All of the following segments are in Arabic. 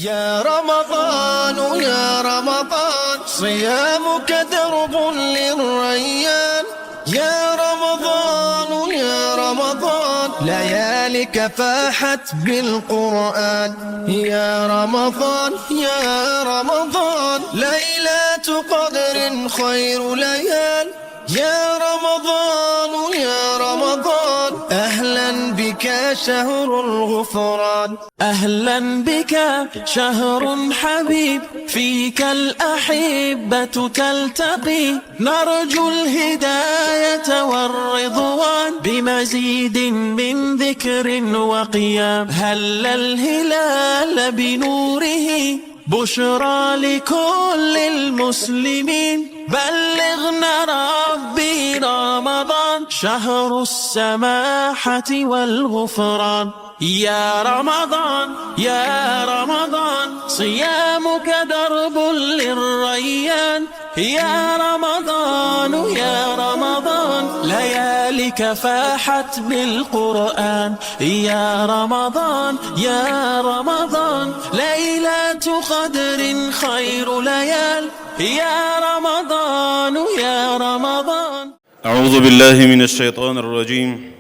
يا رمضان يا رمضان صيامك درب للريان. يا رمضان يا رمضان ليالك فاحت بالقرآن. يا رمضان يا رمضان ليلة قدر خير ليال. يا رمضان يا رمضان أهلا بك شهر الغفران. أهلا بك شهر حبيب فيك الأحبة تلتقي. نرجو الهداية والرضوان بمزيد من ذكر وقيام. هل الهلال بنوره بشرى لكل المسلمين. بلغنا ربي رمضان شهر السماحة والغفران. يا رمضان يا رمضان صيامك درب للريان. يا رمضان يا رمضان ليالك فاحت بالقرآن. يا رمضان يا رمضان ليلة قدر خير ليال. يا رمضان يا رمضان. أعوذ بالله من الشيطان الرجيم.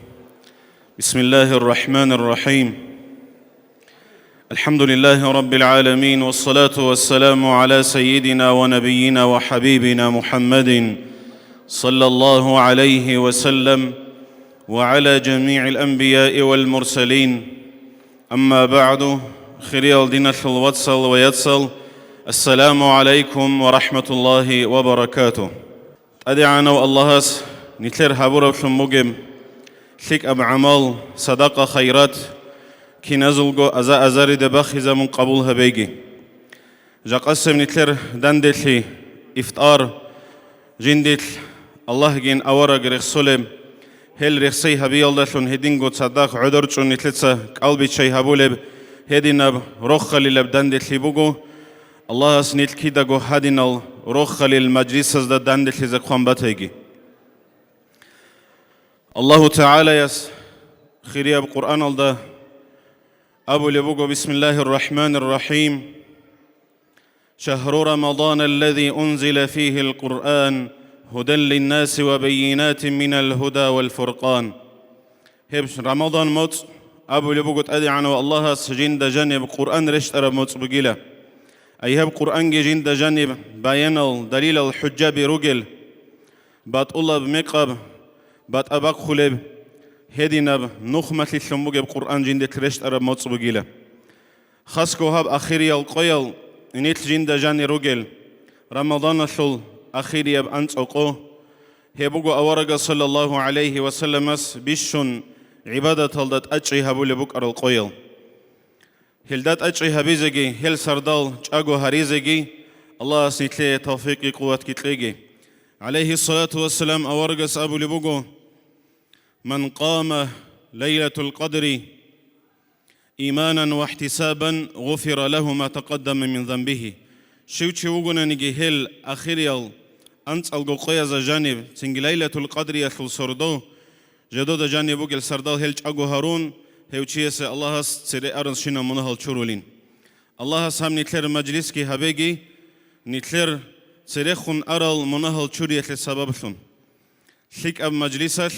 بسم الله الرحمن الرحيم. الحمد لله رب العالمين، والصلاة والسلام على سيدنا ونبينا وحبيبنا محمد صلى الله عليه وسلم وعلى جميع الأنبياء والمرسلين. أما بعد، خير دين الواتسل ويتسل. السلام عليكم ورحمة الله وبركاته. أدعانا الله نتلر هابورا شموجم شك أب عمل صدقة خيرات كي نزلقو أزار دباخي من قبولها بيجي. جا قسم نتلر دندلي إفطار جندل الله جين أورا غريخ سلم هل رخصي هبي الله هدينغو تصدق عذرتشون نتلتسا قلبي شي هبولب هدينا روخ للب دندلي بوغو الله سنيت كيدا غو هدينا روخ للمجلس دا دندلي زقوان باتيجي. الله تعالى يس خيريا بقرآن الله أبو لبوغو. بسم الله الرحمن الرحيم. شهر رمضان الذي أنزل فيه القرآن هدى للناس وبينات من الهدى والفرقان. هبش رمضان موت أبو لبوغو أدعنا والله سجين دا جانب قرآن رشت أرب موت بقيلة. أي هب قرآن جين دا جانب بيان دليل الحجة برجل بات الله بمقاب بات أباق خلب هدينا نخمة الشموج بقرآن جند ترشت أرب موت بقيلة. خاسكو هاب أخيري القيل نيت جند جاني رجل رمضان شل أخيري بأنت أقو هبوغو أورغ صلى الله عليه وسلم بيشون عبادة هلدت أجري هبو لبوك أر القيل هلدت أجري هبيزجي هل سردال أجو هريزجي الله سيتلي توفيقي قوة كتليجي. عليه الصلاة والسلام أورغ أبو لبوغو من قام ليلة القدر إيمانا واحتسابا غفر له ما تقدم من ذنبه. شوتشي وغنا نجي هل أخيريال أنت القوية جانب تنجي ليلة القدر يخل سردو جدود جانب وغل سردال هل أجو هارون هوتشيس الله سري أرنس شنا منهل شرولين. الله سام نتلر مجلس كي هبيجي نتلر سريخون أرل منهل شرية لسببشون شيك أب مجلسك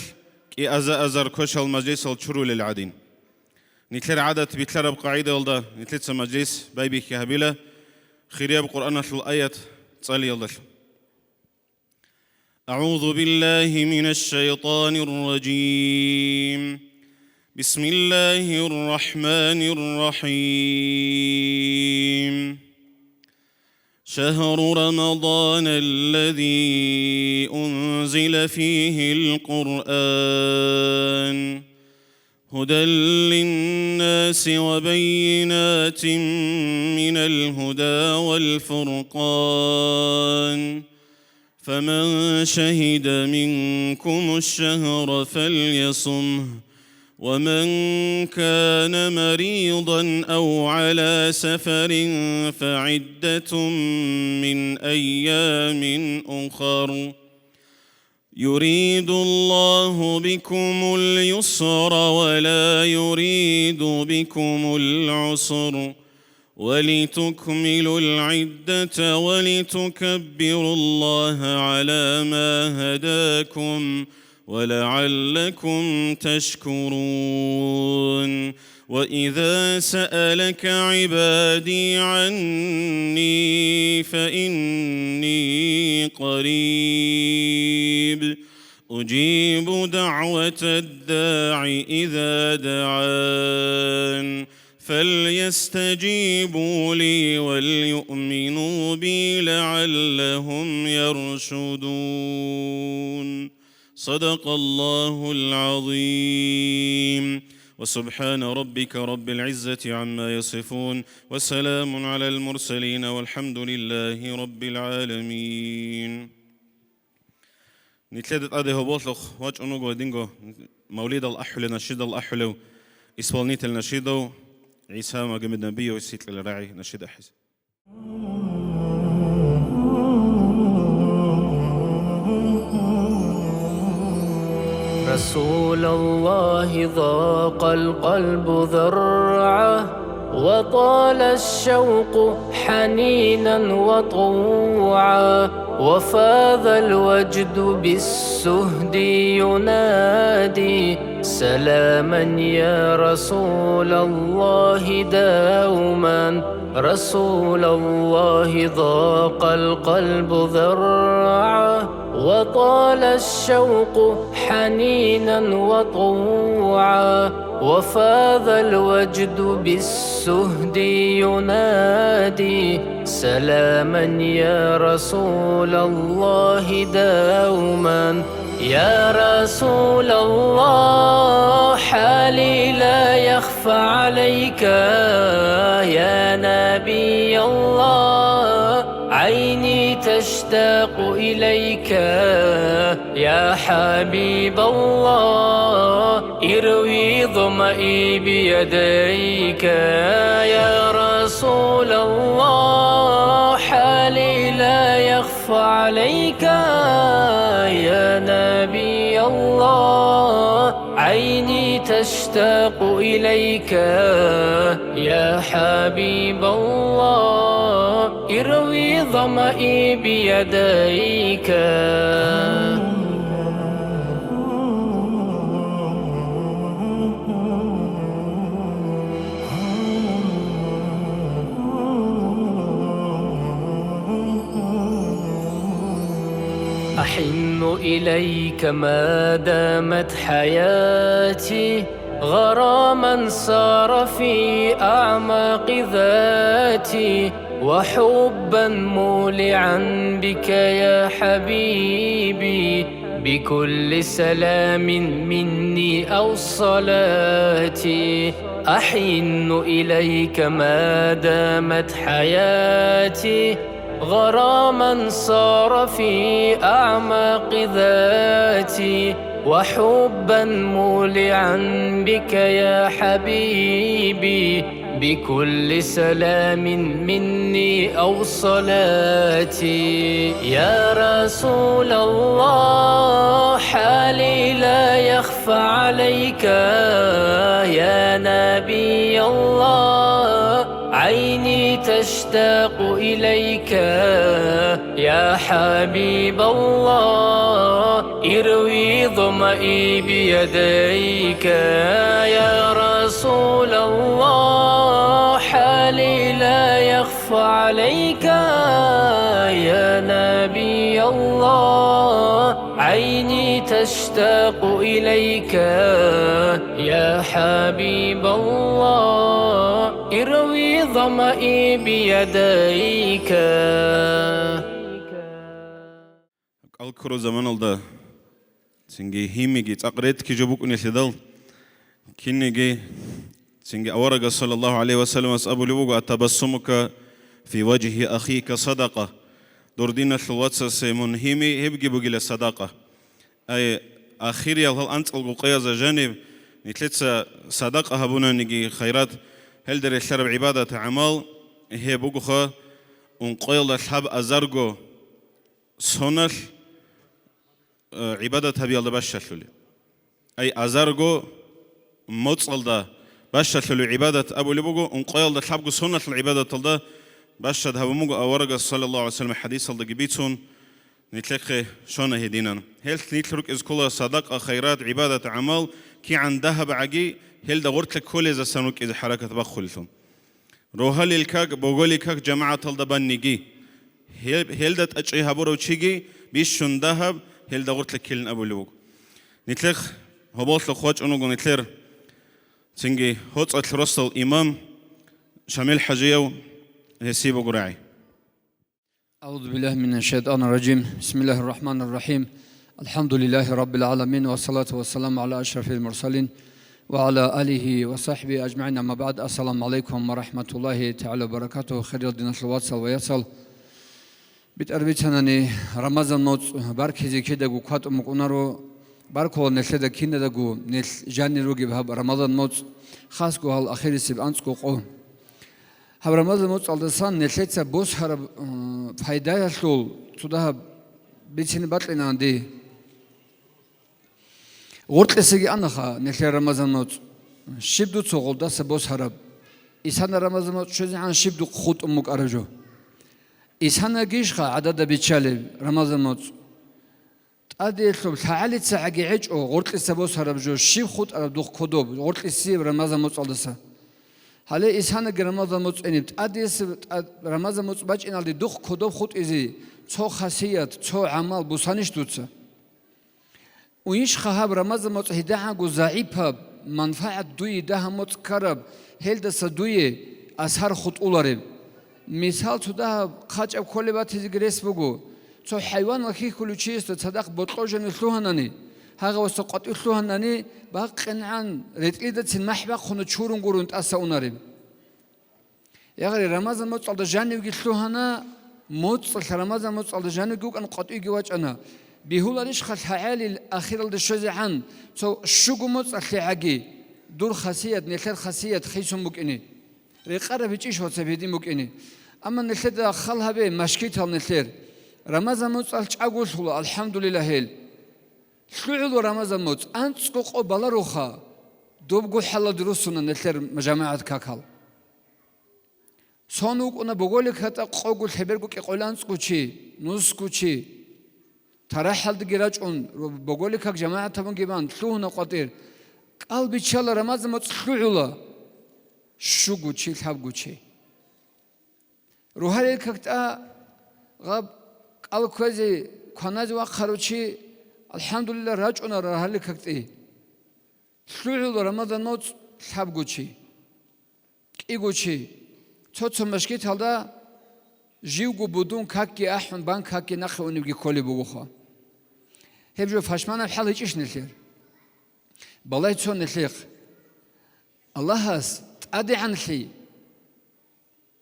كي أزار كوش المجلس الشرول العادين. نتلر عادة بيتلر بقاعدة ولدا نتلر مجلس بايبي كي هبيلة خيريا بقرآن شل آيات تصلي يلا. أعوذ بالله من الشيطان الرجيم. بسم الله الرحمن الرحيم. شهر رمضان الذي أنزل فيه القرآن هدى للناس وبينات من الهدى والفرقان. فمن شهد منكم الشهر فليصمه ومن كان مريضا أو على سفر فعدة من أيام أخر. يريد الله بكم اليسر ولا يريد بكم العسر ولتكملوا العدة ولتكبروا الله على ما هداكم ولعلكم تشكرون وإذا سألك عبادي عني فإني قريب أجيب دعوة الداع إذا دعان فليستجيبوا لي وليؤمنوا بي لعلهم يرشدون صدق الله العظيم وسبحان ربك رب العزة عما يصفون وسلام على المرسلين والحمد لله رب العالمين. نتلدت أده بوطلق واج أنوغو دينغو موليد الأحلو نشيد الأحلو إسوالنيت النشيدو عيسى مقام النبي ويسيت للراعي نشيد أحز. رسول الله ضاق القلب ذرعه وطال الشوق حنينا وطوعا وفاض الوجد بالسهد ينادي سلاما يا رسول الله دوما رسول الله ضاق القلب ذرعه وطال الشوق حنينا وطوعا وفاض الوجد بالسهد ينادي سلاما يا رسول الله دوما يا رسول الله حالي لا يخفى عليك يا نبي الله عيني تشتاق إليك يا حبيب الله اروي ظمئي بيديك يا رسول الله حالي لا يخفى عليك يا نبي الله عيني تشتاق إليك يا حبيب الله اروي ظمئي بيديك أحن إليك ما دامت حياتي غراما صار في أعماق ذاتي وحبا مولعا بك يا حبيبي بكل سلام مني أو صلاتي أحن إليك ما دامت حياتي غراما صار في أعماق ذاتي وحبا مولعا بك يا حبيبي بكل سلام مني أو صلاتي يا رسول الله حالي لا يخفى عليك يا نبي الله عيني تشتاق إليك يا حبيب الله اروي ظمئي بيديك يا رسول الله حالي لا يخفى عليك يا نبي الله عيني تشتاق إليك يا حبيب الله اروي ظمئي بيديك الكرو زمان الدا سنجي هيميجي تقريت كي جبوك نسيدل كينيجي سنجي أورق صلى الله عليه وسلم أسأبو لبوك أتبسمك في وجه أخيك صدقة دوردين الواتس سيمون هيمي هبجي بوجي للصدقة أي آخر يالهال أنت القيازة جانب نتلتس صدقة هبونا نجي خيرات هل در الشرب عبادة عمال هي بوجخة ونقيل الحب أزرقو سونل عبادة هبي الله بششلي أي أزرقو موتصل دا باشت العبادة أبو لبوجو انقيل ده تلعبوا سنة العبادة تلده باشت هبموجو أورجا صلى الله عليه وسلم حديث تلده جبيتون نتلقي شون هدينا هل نتلرك إذ كل صدقة خيرات عبادة عمل كي عن ذهب عجي هل ده غرت لك كل إذا سنوك إذا حركة بخلتهم روحل الكاك بقول الكاك جماعة تلده بنيجي هل ده تأجي هبورو تشيجي بيشون ذهب هل ده غرت لك كلن أبو لبوجو نتلق هبوط لخوات أنو نتلر تنجي هوت أتلرسل الإمام شامل حجيو هسيبو قرعي أعوذ بالله من الشيطان الرجيم بسم الله الرحمن الرحيم الحمد لله رب العالمين والصلاة والسلام على أشرف المرسلين وعلى آله وصحبه أجمعين أما بعد السلام عليكم ورحمة الله تعالى وبركاته خير الدين الواتسل ويصل بتأربيتناني رمضان نوت باركيزي كده قوات مقنارو باركو نسلدا كيندا دغو نس جاني روغي بهاب رمضان موت خاص كو هال اخير سيب انسكو قو هاب رمضان موت الدسان نسلتا بوس هر فايدا يسول تدا بيتين باتلنا دي ورتلسيغي انخا نسل رمضان موت شيبدو صغولدا سبوس هر إسان رمضان موت شوزي عن شيبدو خود امك ارجو إسان گيشخا عدد بيتشالي رمضان موت أديتهم تعالي تساعي عج أو غرت السبوس هربجو شيب خود أردوخ كدوب غرت السيب رمضان موت على هلا إسحاق رمضان موت إنت أديس رمضان موت باج إن على دوخ كدوب خود إزي تو خاصيات تو عمل بوسانش توتسا ويش خهاب رمضان موت هداها جزائبها منفعة دوي ده موت كرب هل ده صدوي أسهر خود أولارب مثال تدا خاج أب كل بات هزجريس بقو تو حيوان وكي كل شيء تصدق بطلوجن الثوهناني هذا وسقط الثوهناني باقن عن رتليدة المحبة خن تشورن قرون تأسوناري يا غير رمضان موت على جانب الثوهنا موت رمضان موت على جانب جوك أن قطعي جواج أنا بيهول ليش خل حالي الأخير الدشوزي عن تو شو موت الحاجي دور خاصية نخل خاصية خيسون مكني رقارة بيجيش هو سبيدي مكني أما نخل خلها به مشكيتها نخل رمضان موت أقول الله الحمد لله هيل شلو رمضان موت أنت سقو بلاروخا دوبقو حلا دروسنا نثر مجامعة كاكال صانوك أنا بقولك هتا قوقل حبرقو كقولان سقوشي نسقوشي ترى حال دقيراج أن بقولك هك جماعة تبون جبان شلوهنا قطير قلبي شال رمضان موت شلو الله شو قوشي الحب قوشي روحي كتا غاب قال كوزي كناز وخروشي الحمد لله راجعنا راهلك كتي شلو رمضان نوت حب قوشي كي قوشي توت مشكيت هذا جيوجو بدون كاكي أحمد بان كاكي نخو نبغي كولي بوخا هبجو فاشمان الحال هيجيش نثير بالله تون نثير الله هاس أدي عن شيء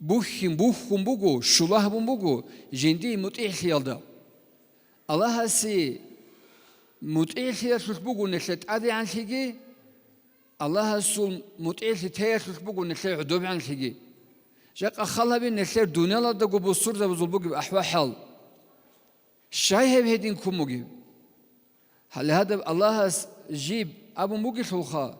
بوخم بوجو شلاه بوجو جندي متيح خيالدا الله هسي متيح خيال بوجو نخلت أدي عن شيء الله هسول متيح تيار بوجو نخلت عدوب عن شيء جاك أخلا بين نخلت دنيا لا دقو بصور ذا بزول بوجو بأحوال حال شاي هيدين كوموجي هل هذا الله هس جيب أبو موجي خلخا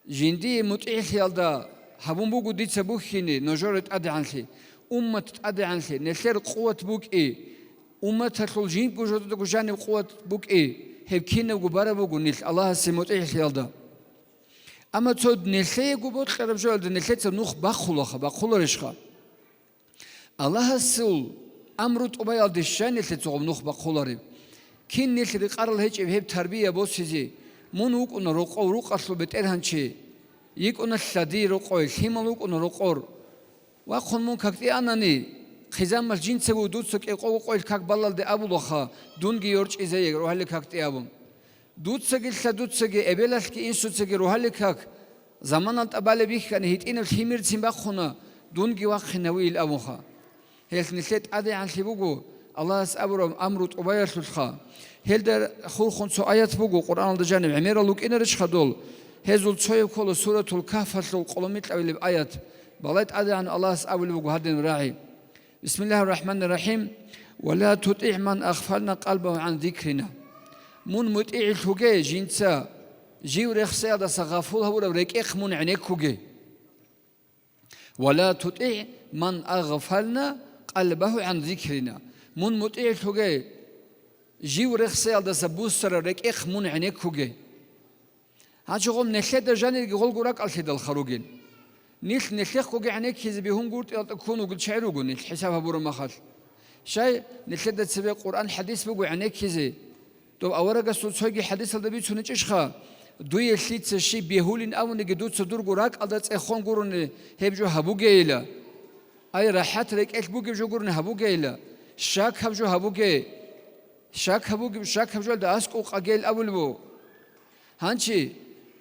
جندي متيح خيالدا هبون بوجو ديت سبوخيني نجارة أدي عنشي أمة أدي عنشي نخير قوة بوك إيه أمة تدخل جين بوجود جانب قوة بوك إيه هبكينا وجبارة بوجو نيل الله سموت إيه خيالدا أما تود نخير جبوت خرب جوال نخير تنوخ بخلخ بخلرشخا الله سول أمرت أبيال دشان نخير تقوم نوخ بخلري كين نخير قارل هيج هب تربية بوسيزي منوك ونروق أو روق أصل بترهنشي يكون الشدي رقور هيملوك ونرقور وأخون من كتير أناني خزام الجين سووا دوتسك يقول قول كاك بالله ده أبو لخا دون جيورج إزاي روح لك كتير أبوم دوتسك الشدوتسك أبلش كي إنسوتسك روح لك كاك زمان التبالة بيخ كان هيت إن الخمير تيمبخنا دون جواخ خنوي الأبوخا هل نسيت أدي عن شبوجو الله سأبرم أمرت أباير سلخا هل در خور خنسو آيات بوجو قرآن الجانب عمير لوك إن رش خدول هذول شوي كل سورة الكهف القلميت أو الآيات بليت أدي عن الله سأول وجهدين راعي بسم الله الرحمن الرحيم ولا تطيع من أغفلنا قلبه عن ذكرنا من مطيع الحجاج جنسا جيو رخصي هذا سغفول هو ريك إخمون عنيك كوجي ولا تطيع من أغفلنا قلبه عن ذكرنا من مطيع كوجي جيو رخصي هذا سبوسر ريك إخمون عنيك كوجي هاشغل نخد جاني يقول قراك الخد الخروجين نخلق كوجي عنيك كذا بيهم قلت يكونوا قلت شعروا قلني الحساب هبور ما خال شيء نخد تسبق القرآن حديث بقول عنيك كذا تو أورق الصوت حديث هذا بيت سنة إشخا دوی شلیت شی بیهولین آونه گدوت صدور گرگ عادت اخوان گرونه هبجو هبو گیلا ای راحت رک اخ بو گبجو گرونه هبو گیلا شاک هبجو هبو گی شاک هبجو داس کو قگل اول بو هانچی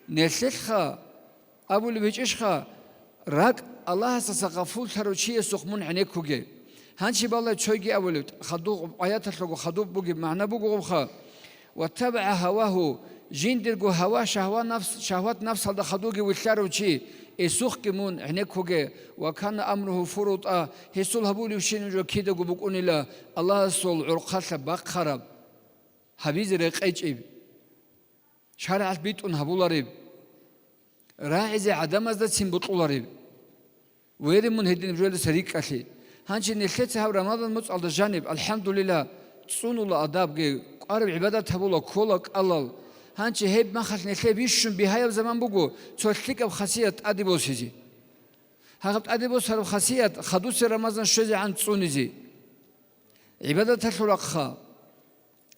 نسخه اول بيچشخه راك الله سسقفول تروچی سخمون عنیک کوگی هانچی بالله چوگی اول خدو آیات لگو خدو بوگی معنی بوگو خا وتبع هواه جندرجو هوا شهوات نفس هذا خدوجي والشاروشي يسوق كمون هناك هوجي وكان أمره فرط هيسول هبولي وشين جو كيدا جبوكون إلى الله سول عرقات باق خراب حبيز رقيج إب شارع البيت أن هبول ريب راعي عدم أزد سيمبطول ريب ويري من هدين بجوال سريك أخي هانشي نخلت هاو رمضان مص على الجانب الحمد لله تصون الله أداب جي قارب عبادات هبولا كولك الله هانچه هب ما خاص نخله بیشون بهای زمان بگو توشلیک اب خاصیت ادیبوسیزی هقت ادیبوس هر خاصیت خدوس رمضان شده عن تصونیزی عبادت الخلق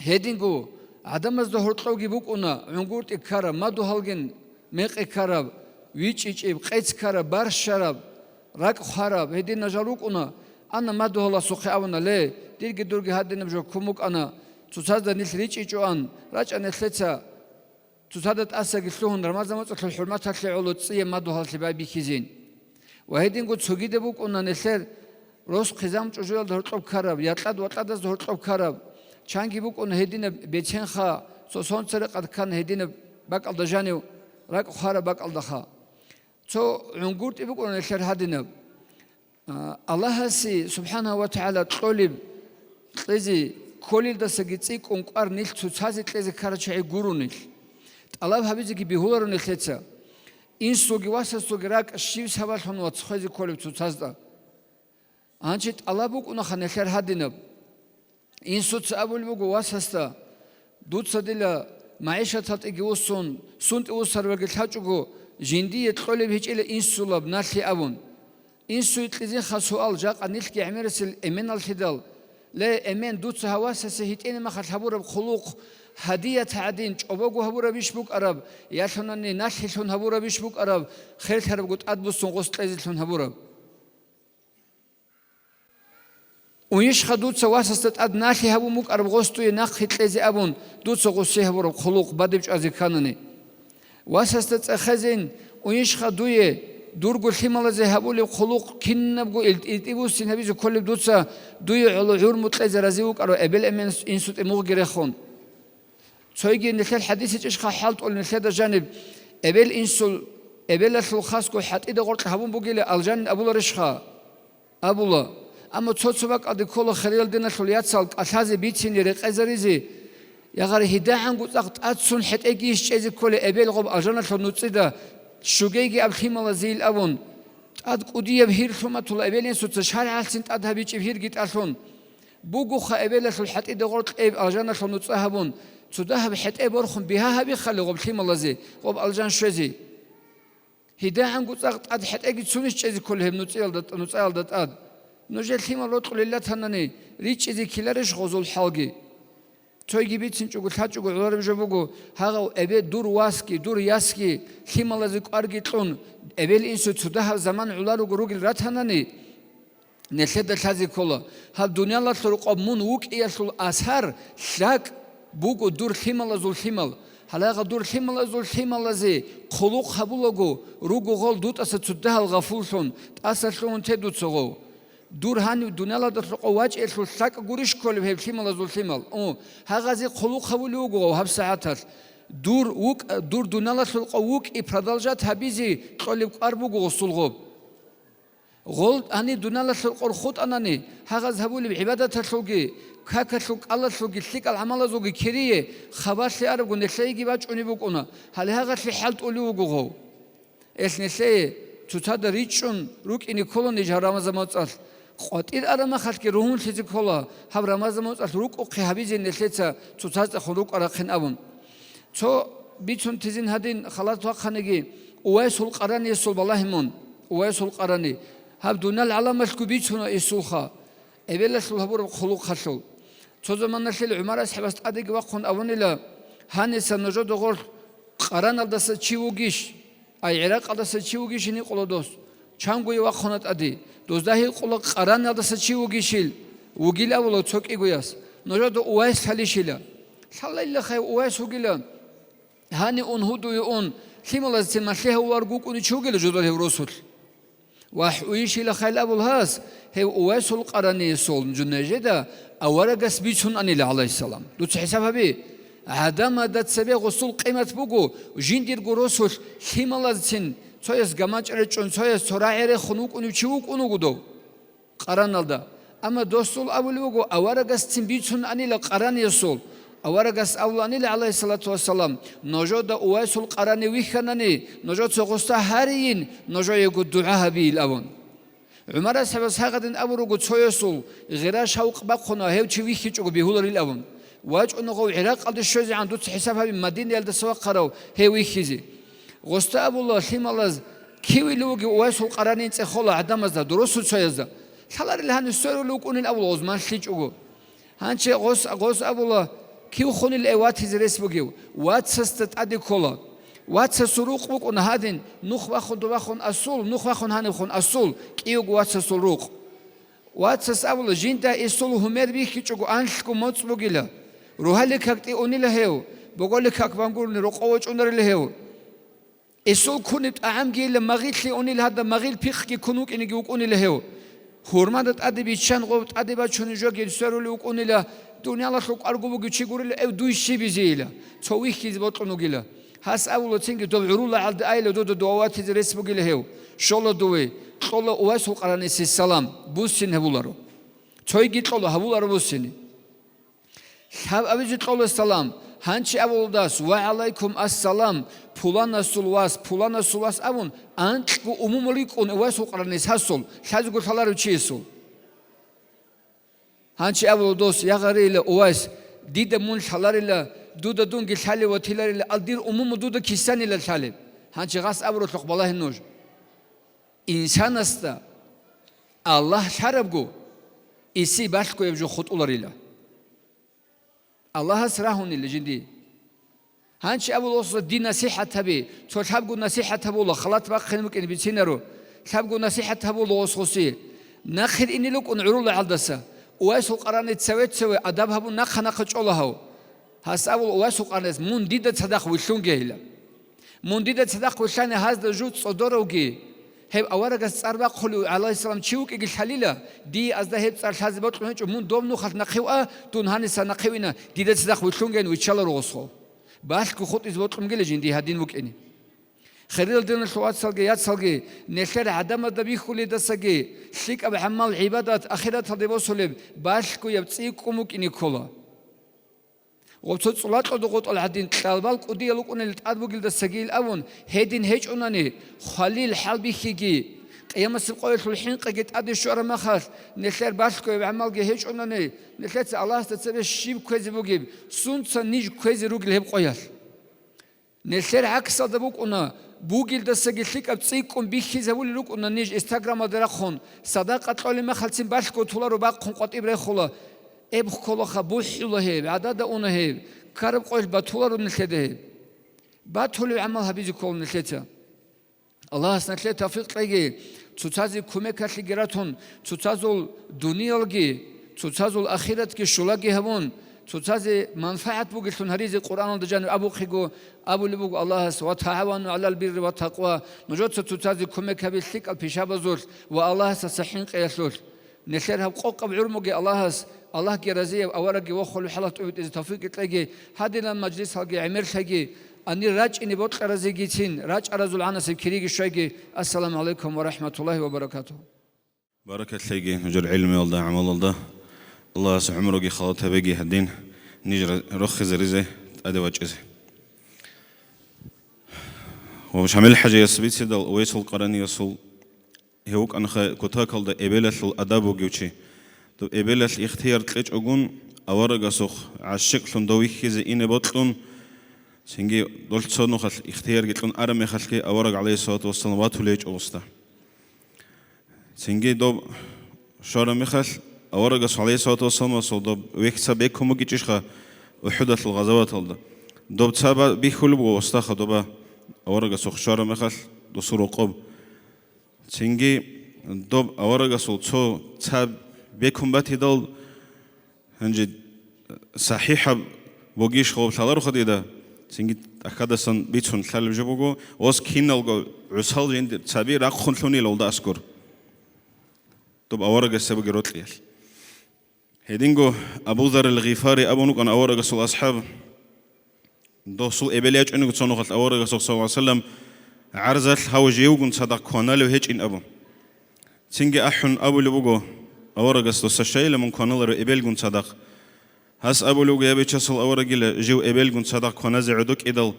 هدینگو عدم از دهور طوگی بکونا عنگورت اکرا مادو هالگن میق اکرا ویچ ایچ قیت کرا بارش شراب رک خراب هدین نجاروک اونا آن مادو هلا سخی آونا لی دیرگی درگی هدین بجو کموک آنا توساز دنیل ریچ ایچو آن راج آن خلتا تصادت أسق فلون رمضان مطلق الحرمات هتلاقي علو تصير ما ده هالشباب بيكيزين وهيدين قد سجيد بوك أن نسير روس قزام تجول ده هرطب كرب يطلع وطلع ده هرطب كرب شانجي بوك أن هيدين بيتشين خا سوسون سرق قد كان هيدين باك الدجاني راك خارب باك الدخا تو عنقود بوك أن نسير هادين الله سي سبحانه وتعالى طالب تزي كل ده سجيتيك أنقار نيل تزازي تزي كارشعي جورونيل الله حبيبي كي بيهور نخلصه این سوگی واسه سوگی راک شیو سوال خونوات خوازی کولب تو تازدا آنچه الله بوک اونا خانه خیر هدینب این سوت اول بوک واسه دوت سدیلا معیشت هات اگیوسون سونت او سروگل هاچوگو جندی تقولب هیچ إلى این سولاب ناخی اون این سویت لذین خسوال جاق انیل کی عمرسل امن الخدال لا امن دوت هواسه سهيت إنما ما خلبور بخلوق هدية عدين أبوه هبورا بيشبوك أرب يالحنني ناشلون هبورا بيشبوك أرب خير هرب قد أدبسون قصت لازلون هبورا ويش خدود سواسست أد ناشي هبو موك أرب قصتو يناخ لازي أبون دود سقصي هبورا خلوق بدبج أزكانني واسست أخزين ويش خدوية دورغو الحمل زي هبولي خلوق كنبغو التبوس نبيزو كل دودسا دوي على عور متلازي رزيوك أرو أبل أمن إنسوت إموغيرخون سويجي نخل حديث إيش خالط ولا نخل جانب أبل إنسول أبل الخاص حتى إذا قلت هبون بقول الجان أبولا رشخا أبولا أما تصوبك أدي كل خليل دينا خليات سالك أساس بيتين يرق أزريزي يا غير هداعن قلت أتسون حتى إيش شيء كل أبل غب الجان خلنوتصيدا شوجيجي أبخيم زي الأبون أد قدية بهير ثم طلع أبل إنسول تشهر عالسين أدها بيج بهير جيت ألفون بوجو خا أبل حتى إذا قلت الجان خلنوتصهبون تذهب حتى برخم بها هبي خلي غب خيم الله زي غب الجان شزي هداعن قلت أد حتى أجد سونيش شيء كلهم نتصيل دت أد نجيل خيم الله تقول الله تناني ريش زي كلارش غزول حلقي تويجي بيتين شو قلت هاتشو قلت عرب جبوجو هذا أبي دور واسكي دور ياسكي خيم الله زي أرجيتون أبي الإنسان تذهب زمان علارو جروجل راتناني نشد الحزي كله هالدنيا الله تروق أمون وك يسول أسهر شاك بوجو دور خيم الله زول خيمل هلاقي دور خيم الله زول خيمل زي خلوق خبولجو روجو غال دوت أستودها الغفولشون أستشلون تدوت سوغو دور هاني الدنيا لا تروق واج يسول شاك غوريش كله بهب خيم الله زول خيمل هذا زي خلوق خبولجو هب ساعات دور وك دور دنيا لا تروق وك إبردالجات هبيزي طالب أربوجو سولغو غول أني دونالا شلقور خود أناني هغز هبولي بعبادة شلقي كاكشلق الله شلقي شلق العمل زوجي كريه خباش لأربو نشيجي باج أنيبوكونا هل هغش لحالت أوليوغو إيش نشي تتاد ريتشون روك إني كولوني جه رمضان موتال قطير أرما خالك روحون شيء كولا هب رمضان موتال روك أقي حبيزي نشيتا تتاد خلوق أراخن أبون تو بيتون تزين هادين خلاص وقخنجي ويسول قراني يسول بالله من ويسول قراني هب دونا العلامة الكبيتون يسولها إبلا سول هبور خلوق خشول تو زمان نشيل عمر أصحابست أديك وقخن أبوني لا هانيس نجود غور قران الدس تشيوجيش أي عراق الدس تشيوجيش ني قلودوس چانگوی وقخنات أدي دوزداهي قلق قران الدس تشيوجيشيل وجيل أولو توك إيجوياس نجود ويس خليشيلا شالله إلا خي ويس وجيلا هاني هدو يون خيملا زين مشيه وارجوك ونشوجل جدول الرسول وحويش إلى خيل أبو الهاس هي ويسول قراني سول جنجدا أورجس بيشون أني عليه السلام لو تحسبها بيه عدم دات سبيه غسول قيمة بوجو جندير جرسول خيملا زين تويس جماعة رجون تويس سراعي خنوك ونشوك ونقودو قران الدا أما دوستول أبو لوجو أورجس تنبيشون أني لقراني سول أورجس أولاني عليه الصلاة والسلام نجود أويسول قراني ويخنني نجود سقوستا هارين نجود يقول دعاء بيل أبون عمر سبز هقدن أبو رجود سويسول غير شوق بقنا هيو تشويه يجوا بيهولر الأبون واج أنه عراق قد الشوز عنده حسابها بالمدينة يلد سواق قرو هيو يخزي غستا أبو الله خيم الله كيوي لوجي أويسول قراني تخلا عدم زد دروس سويزا خلار اللي هنسولو لوكون الأول عزمان شيجوا هنشي غس أبو الله كيو خون الأوات هزريس بجيو وات سست أدي كلا وات سسروق بق ونهادين نخ بخون دبخون أصول نخ بخون هنبخون أصول كيو وات سسروق وات سس أول جندا أصول همير بيخ كيجو أنشكو موت بجيلا روحلك هكتي أوني لهيو بقولك هك بانقول نروق أوج أنر لهيو أصول كونت أعم جيل مغيل لي أوني لهذا مغيل بيخ كي كنوك إني جوك أوني لهيو هرمانت أدي بيتشان غوت أدي باتشون جوك يسرو لوك أوني له دنيا الله شوك أرجو بقول غوريل أو دويشي بزيلا تويخ كيز بطلنا جيلا هاس أول تيجي تبعروا له على الآية دو دعوات تدرس بقول هيو شالله دوي شالله واسو قراني السلام بوسين هبولارو توي جيت الله هبولارو بوسيني هب أبي جيت الله السلام هنشي أول داس وعليكم السلام فلانا سلواس أبون أنت أمومليك أن واسو قراني هاسول شاذ قول خلارو تشيسول هانشي أول دوس يغري إلى أواس ديدا من شلار إلى دودا دونج الحالي وتيلار إلى الدير أمم دودا كيسان إلى الحالي هانشي غاس أبرو تقبله النوج إنسان استا الله شربجو إسي باشكو يبجو خط أولار إلى الله سراهون إلى جندي هانشي أول دوس دين نصيحة تبي سو شابجو نصيحة تبو الله خلاط بقى خنمك إن بيتسينرو شابجو نصيحة تبو الله وصوصي ناخذ إني لك أن عرول عالدسة واسو قراني تسوي أدب هبو نخ تشولهاو هسأول واسو قراني من ديدا تصدق وشون جيلا من ديدا تصدق وشان هذا جود صدروجي هب أورق السربا قلوا عليه السلام شوك إجل حليلة دي أزده هب صار هذا بطل من دوم نخل نخيوة دون هني سنخيونا ديدا تصدق وشون جين ويشلا روسخو باش كخوت إزبطل مجلة جندي هدين وكأني خير الدين الشوات سلقي يات سلقي نشر عدم الدبي خلي دسقي شيك أبو حمال عبادات أخيرات هذا بوسلب باشكو يبتسيكم ممكن يكولا وبتصل صلاة ضغوط العدين طالبال قدي لقون الأدب جلد السجيل أون هيدين هيج أناني خليل حال بيخيجي قيام السبقة الحين قجت أدي الشعر مخاش نشر باشكو يعمل هيج أناني نشر الله تتصل الشيب كويس بوجيب سنت نيج كويس روجل هب قياس نشر عكس الدبوك أنا بوجيل دسجل شيك أبتسيكم بيخي زبول لوك أن نيج إنستغرام درخون صداقة قولي ما خلصين باشكو تولارو باقهم قط إبرة خلا إبخ خلا خبوح الله عدد أونه كرب قوش بتولارو نشده بتولي عملها بيجي كول نشته الله سنكله توفيق لقي تتازي كومي كاتلي جراتون تتازول دنيا لقي تتازول آخرت كشولاقي هون تتازي منفعة بوجلتون هريز القرآن الدجان أبو خيجو أبو لبوج الله وتعاونوا على البر والتقوى نجود تتازي كم كبير ثق البشاب زور والله سصحين قياسور نشرها بقوق بعرمج الله كرزيه أورج وخلو حلت إذا توفيق تلاقي هذا المجلس هاجي عمر تلاقي أني راج إني بطل رزقيتين راج أرزول عنا سكريج شوية السلام عليكم ورحمة الله وبركاته. بركة تلاقي نجر علمي والله عمل الله الله سعمره خلاطها بيجي هدين نجر رخز رزه أدي وجهه ومش عامل حاجة يثبت سيدا ويصل قراني يصل هوك أنا كتاك هذا إبلة الأدب وجوشي تو إبلة الاختيار تلج أقول أورق سخ عالشكل دوي خزي إني بطلون سنجي دولت صنو خل اختيار قلتلون أرمي خلكي أورق عليه الصلاة والسلام واتوليج أوستا سنجي دوب شارع مخل أورق عليه الصلاة والسلام وصل دوب ويكسب بيكم وجيشخا وحدث الغزوات هذا دوب تسابع بيخلب ووسطاخ دوبا أورق سخ شارع مخل دو قب سنجي دوب أورق صو تساب بيكم باتي دول هنجي صحيحة بوجيش خوب ثالر خديدا سنجي أكادسن بيتون ثالب جبوجو وس كينالجو عسال جند تسابي راقون ثوني لولدا أسكور دوب أورق السبق روتليال هيدينجو أبو ذر الغفاري أبو نوك أنا أورق صل أصحاب دوسو إبليج إنه تصنع خل أورق صلى الله عليه وسلم عرزت هاو جيوجن صدق كونال وهيج إن أبو سنجي أحن أبو لبوجو أورق صل الشيء لمن كونال إبلجن صدق هس أبو لوجو يبي تصل أورق إلى جو إبلجن صدق كونال عدوك إدل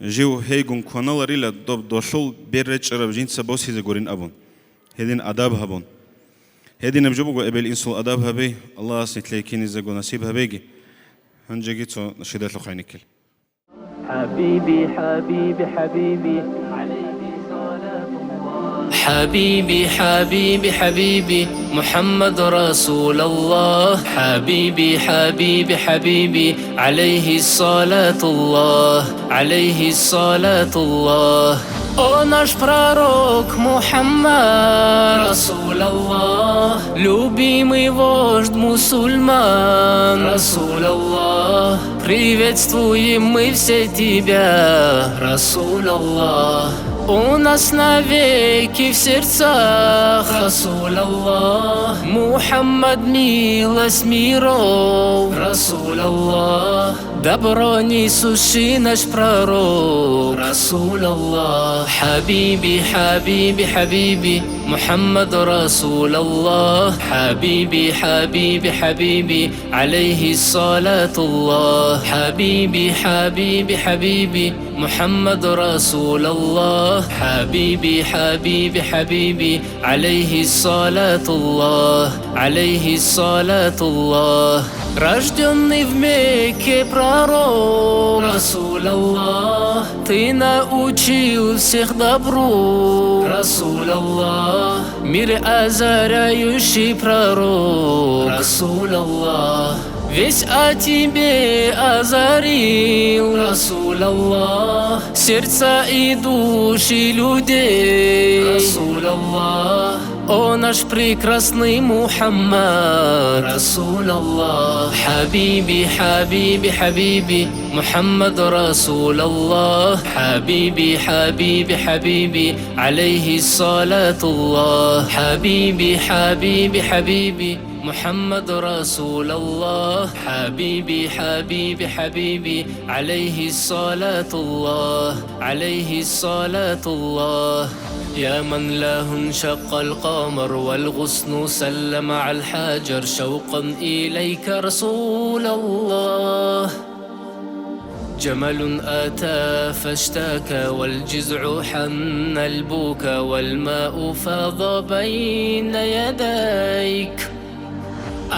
جو هيجون كونال ريلا دوب دوسول بيرج رب جين سبوس هذا قرين أبون هذين أداب هبون هذين بجوبو إبل إنسول أداب هبي الله سنتلاقين إذا جو نصيب هبيجي هنجي تو نشيدات لخينكل حبيبي حبيبي حبيبي عليه صلاة الله حبيبي حبيبي حبيبي محمد رسول الله حبيبي حبيبي حبيبي عليه الصلاة الله عليه الصلاة الله О наш пророк Мухаммад, Расул Аллах, любимый вождь мусульман, Расул Аллах, приветствуем мы все тебя, Расул Аллах. У нас навеки в сердцах, Расул Аллах, Мухаммад милость миров, Расул Аллах, добро несущий наш пророк, Расул Аллах. حبيبي حبيبي حبيبي محمد رسول الله حبيبي حبيبي حبيبي عليه الصلاة الله حبيبي حبيبي حبيبي محمد رسول الله حبيبي حبيبي حبيبي عليه الصلاة الله عليه الصلاة الله рожденный в Мекке пророк Расул Аллах ты научил всех добру Расул Аллах мир озаряющий пророк Расул Аллах весь о тебе озарил Расул Аллах сердца и души людей Расул Аллах о наш прекрасный Мухаммад Расул Аллах حبيبي حبيبي حبيبي محمد رسول الله حبيبي حبيبي حبيبي عليه الصلاة الله حبيبي حبيبي حبيبي محمد رسول الله حبيبي حبيبي حبيبي عليه الصلاة الله عليه الصلاة الله يا من له انشق القمر والغصن سلم على الحجر شوقا إليك رسول الله جمل أتى فاشتكى والجزع حن البوك والماء فاض بين يديك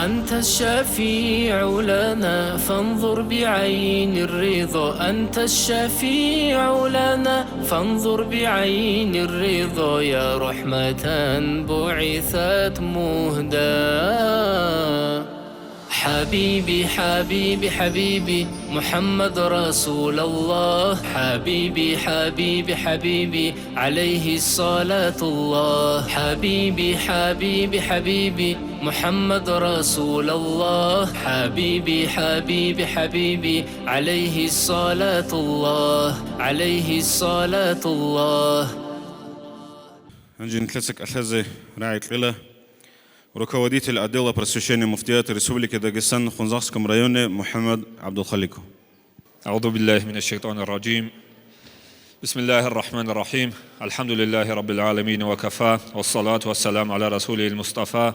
أنت الشفيع لنا فانظر بعين الرضا أنت الشفيع لنا فانظر بعين الرضا يا رحمة بعثت مهداة حبيبي حبيبي حبيبي محمد رسول الله حبيبي حبيبي حبيبي عليه الصلاة الله حبيبي حبيبي حبيبي محمد رسول الله حبيبي حبيبي حبيبي عليه الصلاة الله عليه الصلاة الله هنجي نتلسك أساتذة راعي القلة руководитель отдела просвещения муфтиата Республики Дагестан в Хунзахском районе Мухаммад Абдулхаликов. أعوذ بالله من الشيطان الرجيم بسم الله الرحمن الرحيم الحمد لله رب العالمين وكفى والصلاة والسلام على رسوله المصطفى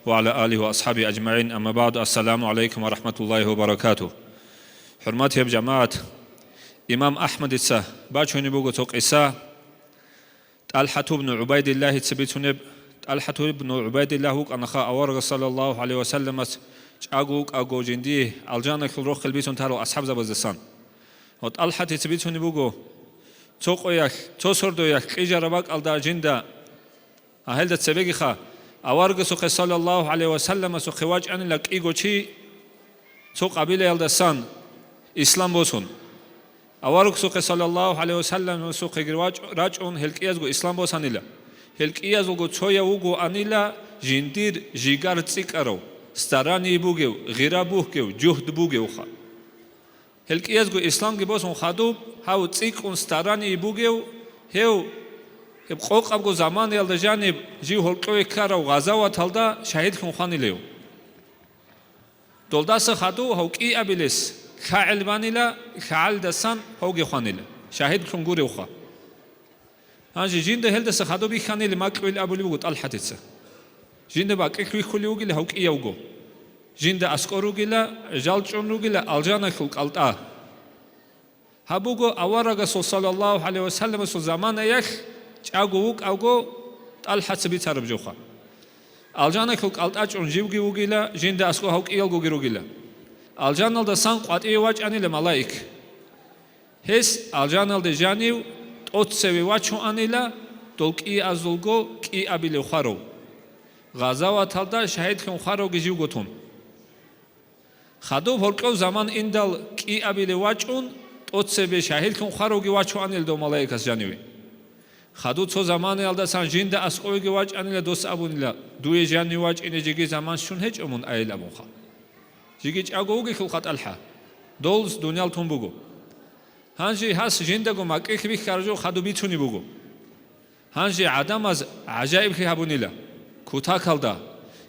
وعلى آله وأصحابه أجمعين أما بعد السلام عليكم ورحمة الله وبركاته حرمات جماعة إمام أحمد إتسا باچوني بوغو توق إسا طلحة بن عبيد الله تسبيتونب طلحة بن عبيد الله وك أنخا أورغ صلى الله عليه وسلم چاغوك أغو جندي الجانة الروح البيتون تارو أصحاب زبزدسان وطلحة تسبيتوني بوغو توقيك توسردويك إجاربك ألدا جندا أهل دا تسبيكي خا أورغ سوق صلى الله عليه وسلم سوق واج أن لك إيغو چي سوق قبيلة يلدسان إسلام بوسون أورغ سوق صلى الله عليه وسلم سوق غرواج راجون هلكيازغو إسلام بوسانيلا هلكيازغو تشويا وغو أنيلا جندير جيغار تسيكارو ستاراني بوغيو غيرابوغيو جهد بوغيو خا هلكيازغو إسلام بوسون خادوب هاو تسيكون ستاراني بوغيو هيو قوقابغو زمان يلدا جانب جي هلكوي كارو غزاوة تلدا شهيد كون خانيليو دولداس خادو هو كي أبيلس خاعل بانيلا خاعل دسان هوغي خانيلا شاهد كون غوري وخا هانجي جيند هلدس خادو بي خانيلا ماكويل ابولي بوغو طلحتيتس جيند باكي كوي وغيلا هوك يوغو جيند اسكوروغيلا جالچونوغيلا الجانا خلق التا هابوغو اوارغا صلى الله عليه وسلم سو زمان يخ چاغوك اوغو طلحت بيتارب جوخا الجانا خلق التا چون جيوغي وغيلا جيند اسكو هوك يوغو غيروغيلا الجانل دا سان قاتي واج انيل ملائك هس الجانل دا جانيو توتسوي واچو انيلا دولكي ازولغو كي ابيلو خارو غزاوا تالدا شهيد كون خارو گيجيو گوتون خادو هولكو زمان اندال كي ابيلو واچون توتسوي شهيد كون خارو گي واچو انيل دو ملائكس جانيوي خادو تو زمان الدا سان جيند اسقوي گي واچ انيلا دوس ابونيلا دوي جاني واچ انيجي زمان شون هج امون ايل اموخا جيجي چاغوغي خلقت الحا دولز دنيال تون بوغو هانجي هاس جندگو ماكيك بي خارجو خادو بيتوني بوغو هانجي عدم از عجائب خي هابونيلا كوتا كالدا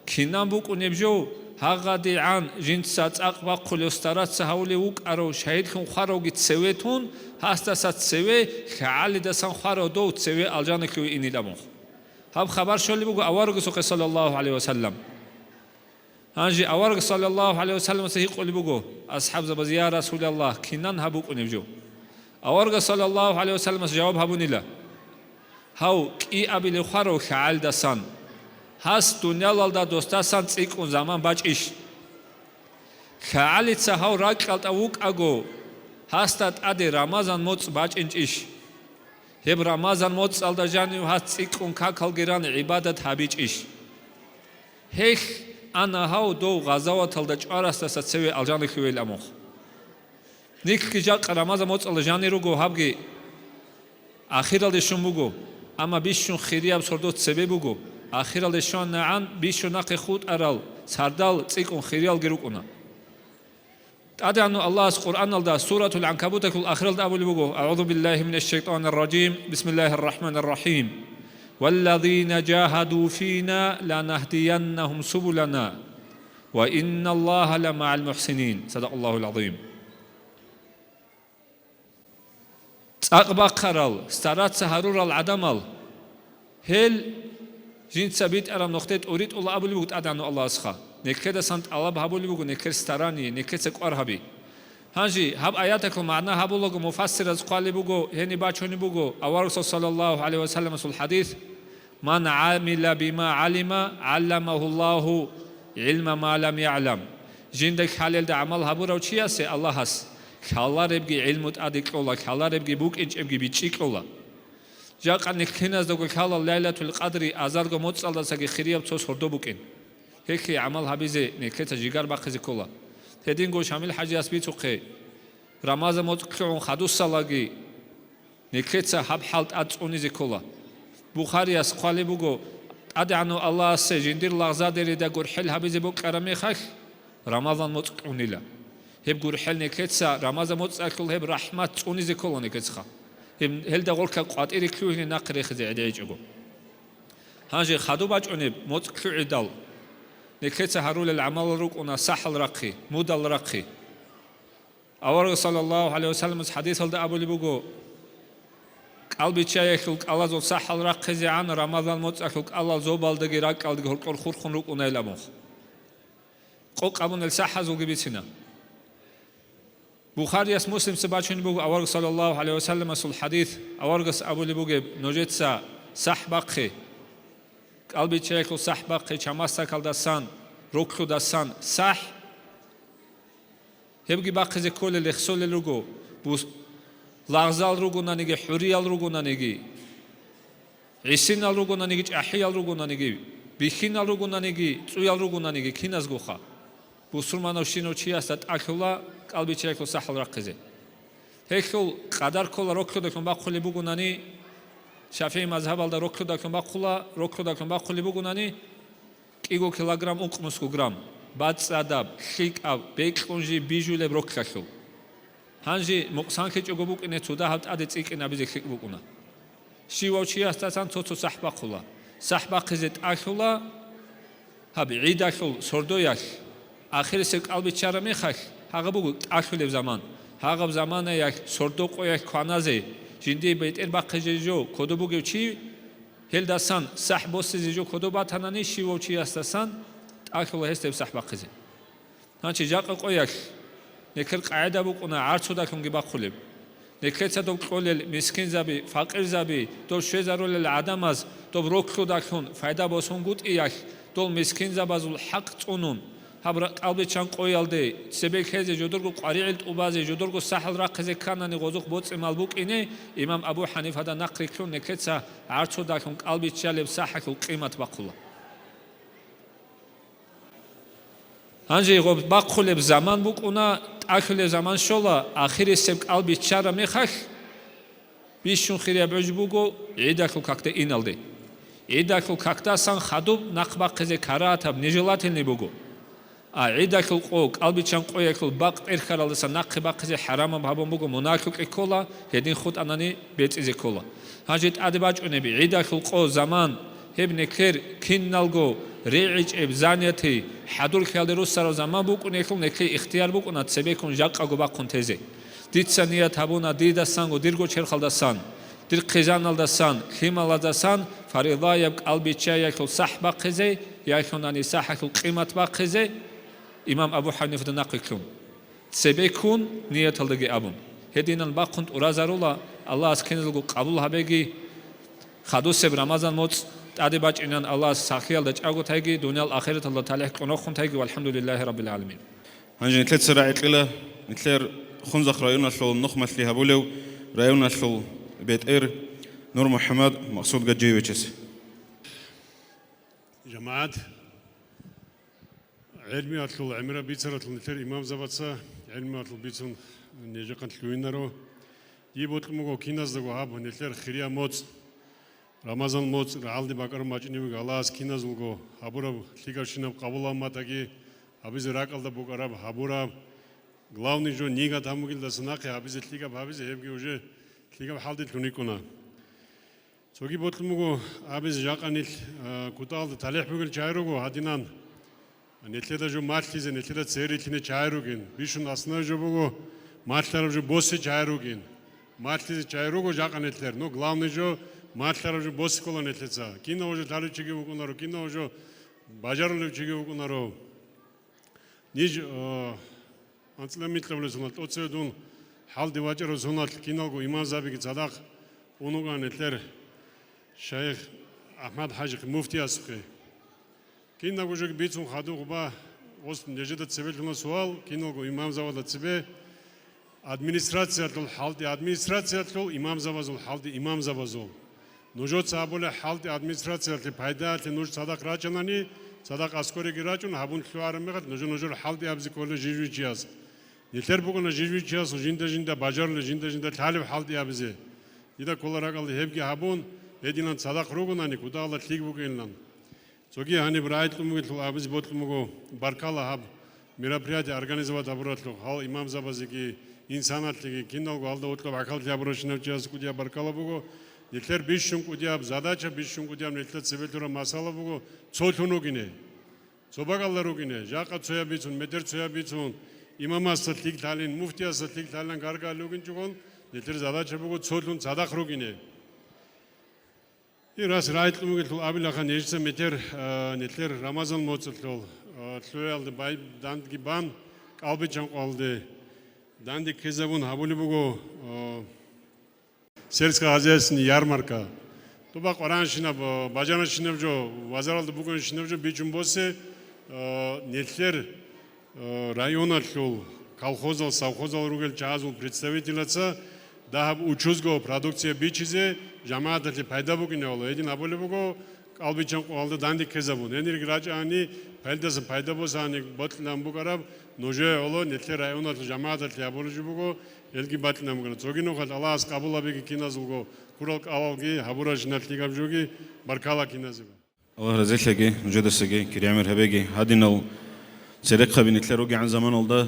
كينان بوكو نبجو هاغادي عن جنسا تاقبا قلوستارات سهولي وك ارو شهيد كون خاروغي تسويتون هاستا سات تسوي خالي دسان خارو دو تسوي الجانكوي اني داموخ هاب خبر شولي بوغو اوارغو سوق صلى الله عليه وسلم هانجي أورغ صلى الله عليه وسلم سيقول بوغو أصحاب زبز يا رسول الله كنان هبوك نبجو أورغ صلى الله عليه وسلم جواب هبونيلا هاو كي أبي لخارو خال دسان هاس دنيا لالدا دوستاسان تسيكون زمان باج إيش خالي تسهاو راكالت أوك أغو هاستات أدي رمضان موت باج إنج إيش هب رمضان موت ألدا جانيو هاس تسيكون كاكال جيران عبادة هابيج إيش هيخ أنا هاو دو غزاوة تلدج أرستا ستسوي الجاني خويل أموخ نيك كجاق رمضان موت الجاني روغو هابجي آخر الدشون بوغو أما بيشون خيرياب سردو تسبي بوغو آخر الدشون نعان بيشون ناقي خود أرال سردال تسيكون خيريال جروكونا تأدي أنه الله القرآن الدا سورة العنكبوت كل آخر الدا أبو بوغو أعوذ بالله من الشيطان الرجيم بسم الله الرحمن الرحيم والذين جاهدوا فينا لنهدينهم سبلنا وإن الله لمع المحسنين صدق الله العظيم تأقبا قرال ستارات سهرور العدمال هل جين سبيت أرام نقطة أريد الله أبو لبوغت أدانو الله أسخا نكدا سانت الله بهابو لبوغو نكر ستاراني نكر سكوار هبي هانجي هب آياتك معنا هبو لغو مفسر از قال بوغو هني باچوني بوغو أوار صلى الله عليه وسلم في الحديث من عامل بما علم علمه الله علم ما لم يعلم جندك حلال دا عمل هبو رو چيا سي الله هس خالار ابگي علمت اديك الله خالار ابگي بوك انچ ابگي بيچيك الله جاق ان كيناز دوغ خالال ليلة القدر ازارغو موتصال دا سگي خرياب توس هردو بوكين هيك عمل هبيزي نكتا جيگار باقزي كولا هدينغو شامل حاجي اسبي توخي رمضان موتقون خدوس سالاگي نكتا حب حالت اتوني زي كولا بخاري اس قالي بوغو ادعنو الله سي جندير لغزا ديري دا غورحل هبيزي بو قرمي خخ رمضان موتقونيلا هب غورحل نكتا رمضان موتقول هب رحمت توني زي كولا نكتا هم هل دا غولكا قاتيري كلوهني نقري خزي عديجو هانجي خدو باچوني موتقو عدال نكتا هرول العمل روكونا سحل رقي مودل رقي أورغ صلى الله عليه وسلم حديث هل دا أبو لبوغو კალბიჩაიხილ კალაზო საჰალ რაყეზე ან რამაზან მოწახილ კალალ ზობალდეგი რაკალდი ხორ ხურხუნ რუკუნაილა მოხ ყოყაბუნელ საჰაზულგი ბიცინა ბუხარიას მუსლიმს ბაჩენი ბუ ავარგ სალალლაჰუ ალეიჰი ვასალამ ასულ ჰადith ავარგას აბული ბუგე ნოჯეცა საჰბაყი კალბიჩაიხილ საჰბაყი ჩამასაკალდასან როქხუდასან საჰ ჰებგი ბაყიზე კოლელე ხსოლე ლუგო ბუს ლაღზალ როგონანიგი ჰურიალ როგონანიგი ისინალ როგონანიგი ჭაჰიალ როგონანიგი ბიხინალ როგონანიგი წუიალ როგონანიგი ქინას გოხა ბუსურმანო შინოჩიას და ტახულა კალბიჩაიხო საჰალ რაყეზე ჰეხულ ყადარქოლა როქხოდა ქონ ბაყული ბუგუნანი შაფიი მაზჰაბალდა როქხოდა ქონ ბაყული ბუგუნანი კიგო კილოგრამ უყმუსკუ გრამ ბაცადა ხიკა ბეკლონჟი ბიჟულებ როქხახო ჰანჟი მოყსანხე ჭოგობუკინე ცუდა ჰავტადე წიკინა ბიზე ხიკბუკუნა შივავჩიასთან ცოცო საჰბაყულა საჰბაყეზე ტახულა ჰაბი იდახულ სორდოიახ ახირესე კალბიჩარა მეხახ ჰაღაბუგუ ტახულებ ზამან ჰაღაბ ზამანაიახ სორდოყოიახ ქვანაზე ჟინდი ბეტერბაყეჟეჟო ქოდობუგევჩი ჰელდასან საჰბოსეზეჟო ქოდობათანანი შივავჩიასთან ტახულა ჰესტებ საჰბაყეზე ჰანჩი ჟაყოიახ ნეკერ ყაიდა ბუკუნა არცოდა ქონგი ბახულებ ნეკეცა დო ყოლელ მისკინზაბი ფაყირზაბი დო შეზაროლელ ადამაზ დო როქხოდა ქონ ფაიდა ბოსონ გუტიახ დო მისკინზაბაზულ ჰაყ წუნუნ ჰაბრა ყალბეჩან ყოიალდე სებექეზე ჟოდორგო ყარიელ ტუბაზე ჟოდორგო საჰალ რაყეზე ქანანი ღოზუხ ბოწემალ ბუკინე იმამ აბუ ჰანიფა და ნაყრი ქონ ნეკეცა არცოდა ქონ ყალბიჩალებ საჰაკულ ყიმათ ბახულა ანჯი ღო ბახულებ ზამან ბუკუნა ტახულებ ზამან შოლა ახირესებ კალბის ჩარა მეხახ ბიშუნ ხირია ბეჯბუგო ედახულ ქაქტე ინალდე ედახულ ქაქტასან ხადობ ნახბაყეზე ქარაათაბ ნეჟელათელნი ბუგო ედახულ ყო კალბიჩან ყოიახულ ბაყტერ ხარალდასან ნახბაყეზე ჰარამა ბაბონ ბუგო მონახულ ყიქოლა ჰედინ ხუტანანი ბეწიზე ქოლა ანჯი ტადე ბაჭუნები ედახულ ყო ზამან ჰებნეკერ ქინნალგო რეიჭებ ზანიათი ჰადურ ხალდე რუსარო ზამან ბუკუნე ხულ ნეკე იხტიარ ბუკუნა ცებეკონ ჟაყაგო ბახუნთეზე დიცანია თაბუნა დიდასანგო დირგო ჩერხალდასან დირ ყეზანალდასან ხიმალადასან ფარილაიებ კალბიჩაიახულ საჰბაყეზე იახონანი საჰაკულ ყიმათ ბაყეზე იმამ აბუ ჰანიფა და ნაყიქუნ ცებეკონ ნიათალდეგი აბუნ ჰედინან ბახუნთ ურაზარულა ალლაჰს ქენზულგო ყაბულ ჰაბეგი ხადოსებ რამაზან მოწ ტადე ბაჭინან ალლაჰს სახიალ და ჭაგოთაიგი დუნიალ ახერეთ ალლა თალა ყონოხუნთაიგი ვალჰამდულილლაჰი რაბილ ალამინ ანჯი ნეთლეცრა ეყილა ნეთლერ ხუნზახ რაიონაშულ ნუხმასლი ჰაბულევ რაიონაშულ ბეტერ ნურ მუჰამად მახსუდ გაჯიევიჩეს جماعت علمي أطلع عمره بيتسرت نتر إمام زبطة علمي أطلع بيتون نيجاكن تلوينارو يبوت مغو كيناز دغو هاب نتر خيريا موت رمضان موت رالدي بكر ماچني غلاس كيناز لغو هابورا ليغاشيناب قبولанматаги абиз ракалда букараб хабура главный жо нига тамугилда сынакы абиз лига абиз хебги уже лига халди туникуна Соги ботлмуго абиз жаканил куталды талих бүгүл чайруго хадинан нетледа жо матлизе нетледа церилине чайруген бишун асна жо буго матларов жо боси чайруген матлизе чайруго жаканетлер но главный жо матларов жо боси колонетлеца кино уже таличиге угунаро кино уже бажарлевчиге угунаро ниж анцламитлавле сунат оцедун халди вачаро сунат киного имамзабиги задак унуганетлер شيخ أحمد حاج مفتي أسقي كنا وجوك بيتون خدوق با وسط نجدة تسبيلنا سؤال كنا جو إمام زوال تسبي أدمنستراتية الحالة أدمنستراتية إمام زوال الحالة إمام زوال نجود سابوله حالة أدمنستراتية البيدا تنوج صدق راجناني صدق أسكوري راجون هبون خيارم مغت نجود الحالة أبزي كله جيجوي جياز نتر بقولنا جيجوي جياز جندا باجر جندا تعلم حالة أبزي إذا كل رجال هبكي هبون Единан садак ругунани кудала тлигбугенлан. Соги хани брайтлумугил абиз ботлумуго баркала хаб мероприятие организовать абротлу хал имам забазиги инсанатлиги киного алда отло акал яброшнав час кудя баркала буго нетлер бишшун кудя задача бишшун кудя нетлер цевелтура масала буго цолтунугине. Собагалларугине жака цоя бицун медер цоя бицун имамас тлиг талин муфтияс тлиг талан гаргалугин чугон нетлер задача буго цолтун садак ругине. И раз райтлумгел абилахан ежсе метер нетлер Рамазан моцлол тлуялды бай дандги бан албичан qaldı. Dandik кезабун хабулибуго сельское хозяйственная ярмарка. Туба Коран шинаб, бажана шинаб жо, вазаралды бугун шинаб жо бичун босе нетлер района тлул колхозал, совхозал ругел чазул представительница дахаб учузго продукция бичизе жамаатли пайда бугине оло. Эдин хабулибуго албичан qaldı dandik кезабун. Энерги раджани пайдасы пайда босани батлам бугараб ноже оло нетлер района жамаатли хабулибуго элги батлам бугара. Зогино хат Аллах кабулабеги киназулго Куралк авалги хабураж натлигам жоги баркала киназеба. الله رزقك جدسك كريم رهبجي هادينال سرق خبي نتلر وجع عن زمان الله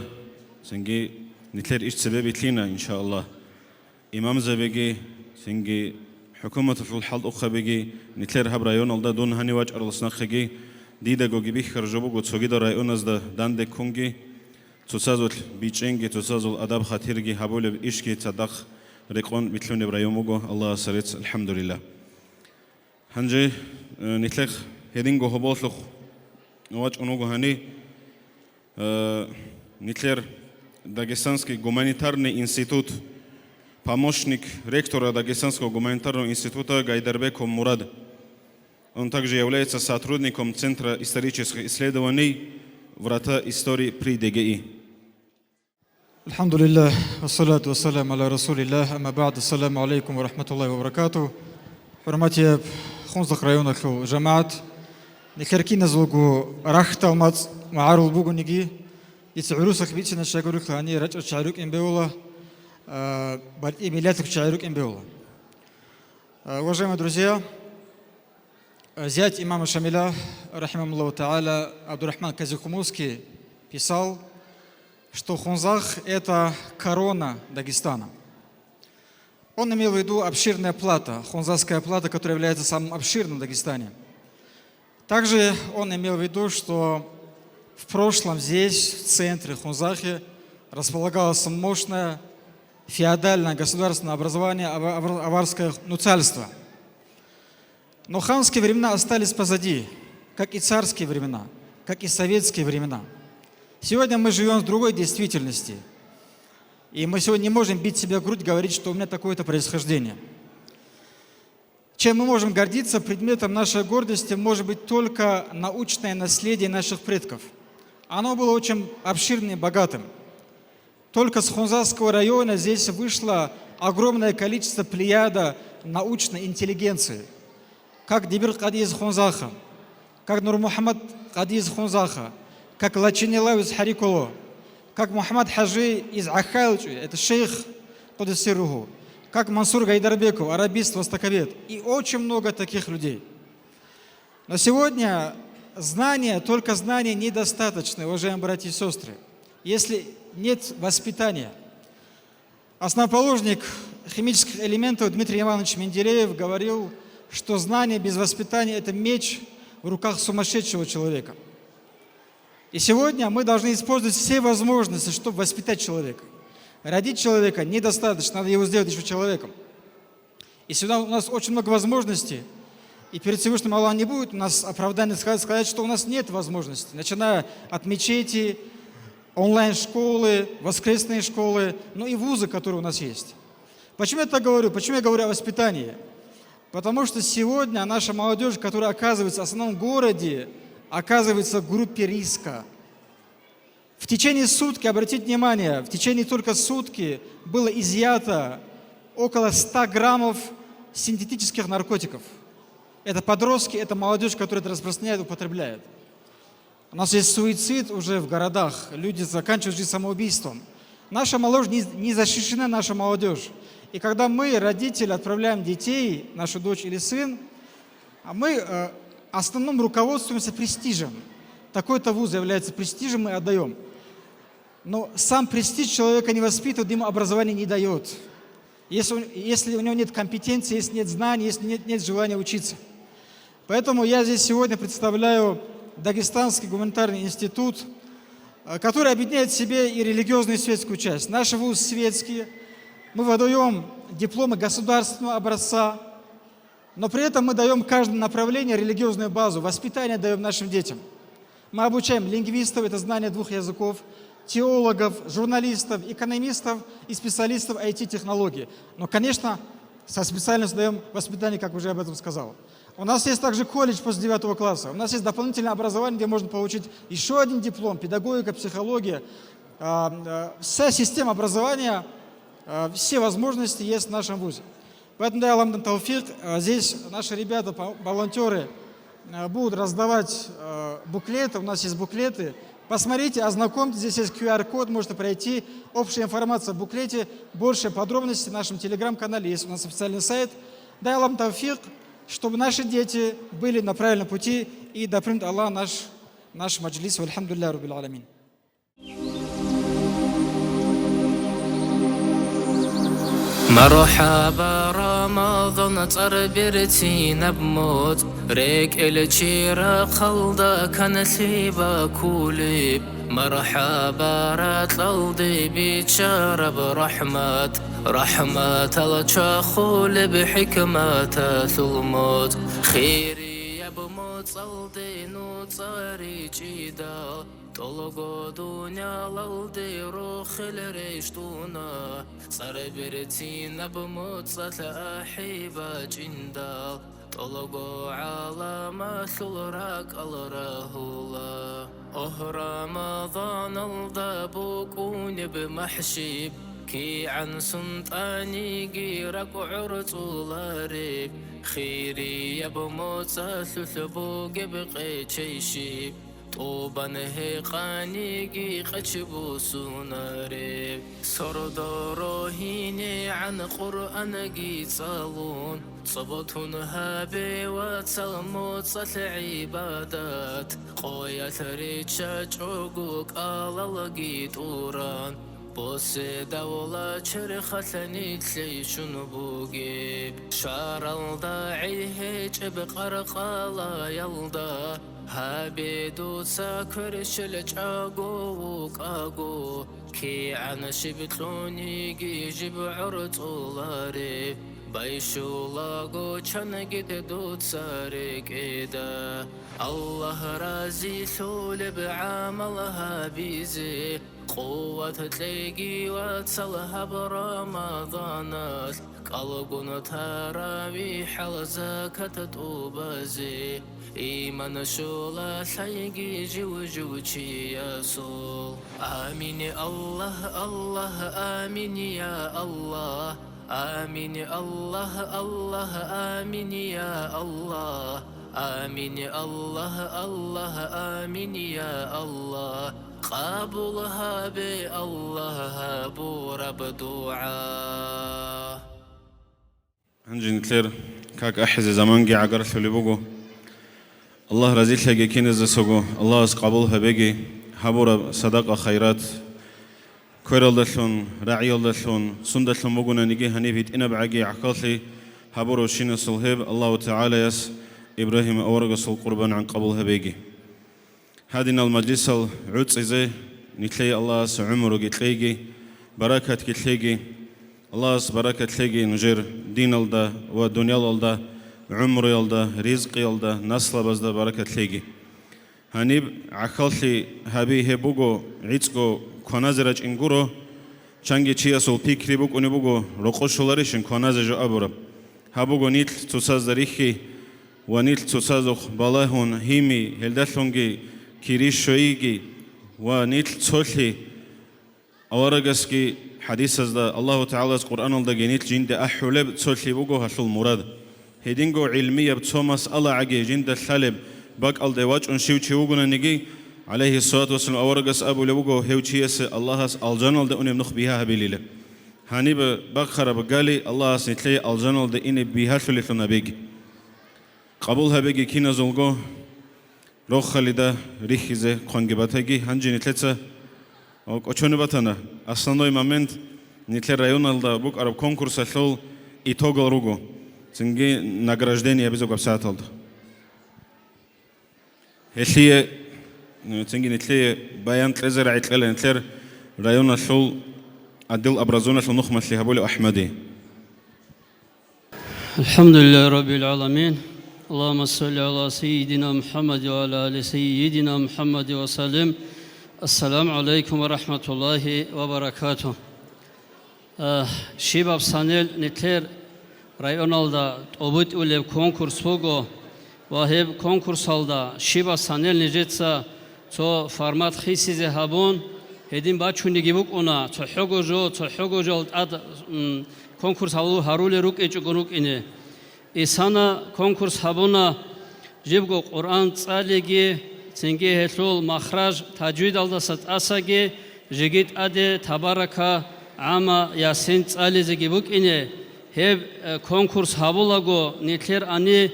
سنجي نتلر إيش سبب يتلينا إن شاء الله إمام زبجي سنجي حكومة في الحال أخبجي نتلر هبرايون الله دون هني واج أرلسنا خجي ديدا جوجي بيخ خرجوا بقول سوجي درايون از ده داند كونجي تسازول بيچنجي تسازول أدب خاطرجي هبول إيشكي تصدق ريقون مثلون إبراهيموجو الله سريت الحمد لله هنجي نتلق هدينجو هبوطلق نواج أنوجو هني نتلر Дагестанский гуманитарный институт помощник ректора Дагестанского гуманитарного института Гайдарбеков Мурад. Он также является сотрудником Центра исторических исследований «Врата истории» при ДГИ. الحمد لله والصلاة والسلام على رسول الله أما بعد السلام عليكم ورحمة الله وبركاته حرمتي خنزق رأيونك جماعة نكركين زوجو رحت معارض بوجو نجي يتعروسك بيتنا شاكروك هني رجع شعروك إن بيولا بل إيميلاتك شعروك إن بيولا уважаемые друзья зять имама Шамиля рахимахуллаху та'аля Абдурахман Казихумусский писал, что Хунзах – это корона Дагестана. Он имел в виду обширная плата, хунзахская плата, которая является самым обширным в Дагестане. Также он имел в виду, что в прошлом здесь, в центре Хунзахи, располагалось мощное феодальное государственное образование, аварское нуцальство. Но ханские времена остались позади, как и царские времена, как и советские времена. Сегодня мы живем в другой действительности. И мы сегодня не можем бить себя в грудь, говорить, что у меня такое-то происхождение. Чем мы можем гордиться, предметом нашей гордости может быть только научное наследие наших предков. Оно было очень обширным и богатым. Только с Хунзахского района здесь вышло огромное количество плеяда научной интеллигенции. Как Дибир Кади из Хунзаха, как Нур-Мухаммад Кади из Хунзаха, как Лачинилау из Харикуло, как Мухаммад Хаджи из Ахайлчи, это шейх Кудесиругу, как Мансур Гайдарбеков, арабист, востоковед, и очень много таких людей. Но сегодня знания, только знания недостаточны, уважаемые братья и сестры, если нет воспитания. Основоположник химических элементов Дмитрий Иванович Менделеев говорил, что знание без воспитания – это меч в руках сумасшедшего человека. И сегодня мы должны использовать все возможности, чтобы воспитать человека. Родить человека недостаточно, надо его сделать еще человеком. И сюда у нас очень много возможностей, и перед Всевышним Аллахом не будет у нас оправдания сказать, что у нас нет возможностей, начиная от мечети, онлайн-школы, воскресные школы, ну и вузы, которые у нас есть. Почему я так говорю? Почему я говорю о воспитании? Потому что сегодня наша молодежь, которая оказывается в основном городе, оказывается в группе риска. В течение сутки, обратите внимание, в течение только сутки было изъято около 100 граммов синтетических наркотиков. Это подростки, это молодежь, которая это распространяет, употребляет. У нас есть суицид уже в городах, люди заканчивают жизнь самоубийством. Наша молодежь не защищена, наша молодежь. И когда мы, родители, отправляем детей, нашу дочь или сын, мы в основном руководствуемся престижем. Такой-то вуз является престижем, мы отдаем. Но сам престиж человека не воспитывает, ему образование не дает. Если у него нет компетенции, если нет знаний, если нет желания учиться. Поэтому я здесь сегодня представляю Дагестанский гуманитарный институт, который объединяет в себе и религиозную, и светскую часть. Наш вуз светский. Мы выдаем дипломы государственного образца. Но при этом мы даем каждому направлению религиозную базу, воспитание даем нашим детям. Мы обучаем лингвистов, это знание 2 языков, теологов, журналистов, экономистов и специалистов IT-технологий. Но, конечно, со специальностью даем воспитание, как уже об этом сказал. У нас есть также колледж после 9 класса. У нас есть дополнительное образование, где можно получить еще один диплом, педагогика, психология. Вся система образования, все возможности есть в нашем вузе. Поэтому, дай Аллах тауфик, здесь наши ребята, волонтеры, будут раздавать буклеты. У нас есть буклеты. Посмотрите, ознакомьтесь, здесь есть QR-код, можете пройти. Общая информация в буклете, больше подробностей в нашем телеграм-канале. Есть у нас официальный сайт. Дай Аллах тауфик, чтобы наши дети были на правильном пути, и да примет Аллах наш маджлис. Альхамдулилля раббил аламин. مرحبا رمضان تربرتينا بموت ريك الجيرة خلدا كان ثيبا كوليب مرحبا راتلودي بيتشارب رحمة الشاخول بحكمة ثلموت خيري يا بموت صلدي نوصاري جيدا طلقو دنيا للدي روخ الريشتونا صار برتينا بموت سطل أحيبا جندا طلقو على ما ثلراك الرهولا رمضان الضابوك ونب محشيب كي عن سنطاني قيرك وعرطو لاريب خيري يا بموت ثلثبوك بقي تشيشيب طوبا هيقاني قشبو سوناري سردارو هيني عن قرآن صالون صبتون هابي واتسلموت سطل عبادات قوية ريتشا جوغوك آلالغيت أوران بوسي دولة شرخة تليشن بوغيب شار الداعي هيج بقرقالا يلدا هابيدو ساكرش لجاغوك آغو كي عن شبتلوني جيجب عرطولاري بايشو لاغو چنگد دوت سارك إيدا الله رازي ثولب عملها بيزي قوة تلاقي واتسلها برمضانات قلقنا تراويح لزكاة توبازي إيمان شولا تلاقي جو ياسول آمين الله الله آمين يا الله آمين الله الله آمين يا الله آمين الله الله آمين يا الله قابلها بالله بو رب دعاء هنجي نتلر كاك أحز زمانجي عقر ثلي بوغو الله رزيل لكي كينز سوغو الله قبولها بيجي هبورا صدقة خيرات كورل دلون رعيل دلون سندلون بوغونا نيجي هنيبيت إنا بعجي عقالي هبورا شين الصلهب الله تعالى يس إبراهيم أورغس القربان عن قبولها بيجي هادينا المجلس العدس إزاي نتلاقي الله عمره قتلاقي بركة قتلاقي الله بركة تلاقي نجر دين الدا ودنيا الدا عمر الدا رزق الدا نسل بزدا بركة تلاقي هنيب عقلي هبي هبوغو عيتسكو كونازرج إنغورو چانگي چياسول پيكري بوك ونبوغو رقوشولاريشن كونازجو أبورب هبوغو نيتل تساز دريخي ونيتل تسازوخ بالاهون هيمي هلدالونگي كيريشويجي ونيتل تسولي أورغسكي حديث الله تعالى القرآن الدقي نيتل جند أحولب تسولي بوغو هشل مراد هيدينغو علمية بتوماس الله عجي جند الثالب باك الدواج انشيوشي وغونا نيجي عليه الصلاة والسلام أورغس أبو لبوغو هيوشيس الله الجنال دا أني بنخ بيها هبيليلة هاني بقخر بقالي الله سنتلي الجنال دا إني بيها شليتنا بيجي قبولها بيجي كينا زلغو روخ خالدا ريخيزة قنجباتاجي هنجي نتلتسا وچوني باتانا основной момент نتلي районалда бук араб конкурса шел итогал ругу цинги награждение безо гапсаталда هشية цинги نتلي баян тлезер айтлер نتلر района шел отдел образования шел нухмасли хабули ахмади الحمد لله رب العالمين اللهم صل على سيدنا محمد وعلى آل سيدنا محمد وسلم السلام عليكم ورحمة الله وبركاته شباب سانيل نتلر رايونالدا أوبت أولي كونكورس فوقو وهب كونكورس هالدا شباب سانيل نجتسا تو فارمات خيسي زهابون هدين باتشوني جيبوك أنا تو حقو جو أد كونكورس هارولي روك إيجوك إني إسانا كونكورس هابونا جيبوك قرآن تساليجي تنجي هتلول مخرج تجويد الدست أساجي جيجيت أدي تباركا عما ياسين تسالي زيجيبوك إني هب كونكورس هابولاغو نيتلر أني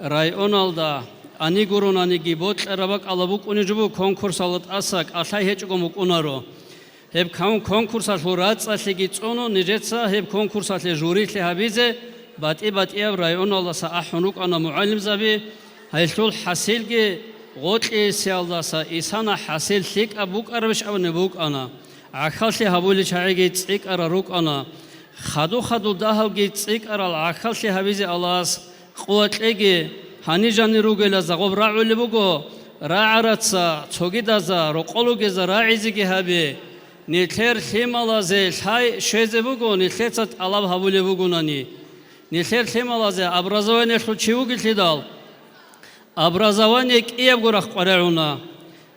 رايونالدا أني غورون أني جيبوت ربك ألابوك أني جبو كونكورس هالت أساك أشاي هيجوكموك أنارو هب كونكورس هالورات أشيجي تونو نجتسا هب كونكورس هالجوري لهابيزه بات إيه رايونالدا سأحنوك أنا معلم زبي هالطول حاسيلجي غوتلي سيالدا سا إسانا حاسيل ثيك أبوك أربش أو نبوك أنا عخالتي هبولي شاعي تسيك أراروك أنا خدو داهل تسيك أرال عخالتي هبيزي ألاس قوتلي هاني جاني روغيلا زغوب راعو اللي بوغو راعراتسا توغي دازا روقولوغي زراعيزيكي هبي نيتلر خيمالازي الحي شيزي بوغو نيتلر ألاب هبولي بوغو ناني نيتلر خيمالازي образование случивуги лидал образование киев горах قرعونا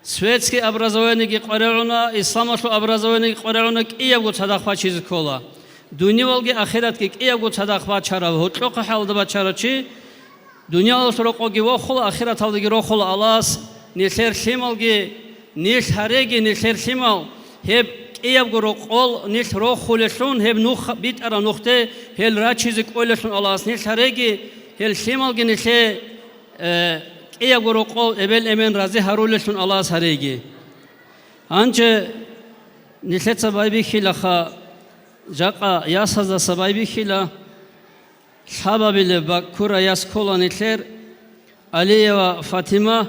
светский образование ги قرعونا исламашлу образование ги قرعونا киев го садахфа чиз кола дунявалги ахират ги киев го садахфа чара хотлоқ халда чарачи دنیا سرقوگی و خل آخرت هالگی رو خل آلاس نیشتر شیمالگی نیش هرگی نیشتر شیمال هب ایاب گرو قل نیش رو خلشون هب نوخ بیت ارا نخته هل را چیزی کولشون آلاس نیش هرگی هل شیمالگی نیشه ایاب گرو قل ابل امن رازی هرولشون آلاس هرگی آنچه نیشت سبای بیخیل خا جاقا یاسازا سبای بیخیل Шабабиле Бакура Ясколанитлер Алиева Фатима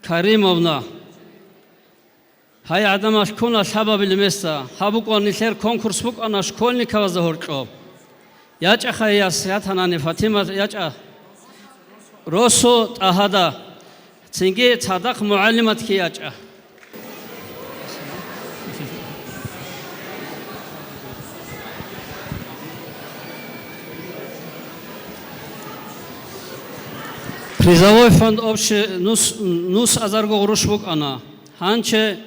Каримовна Хай Адамаш Куна Шабабиле Места Хабуконитлер конкурс бук ана школьникова захорчо Яча Хаяс Ятанани Фатима Яча Росо Тахада Цинге Цадак Муалимат Ки Яча Призовой фонд общий нус азарго гурушбук ана ханче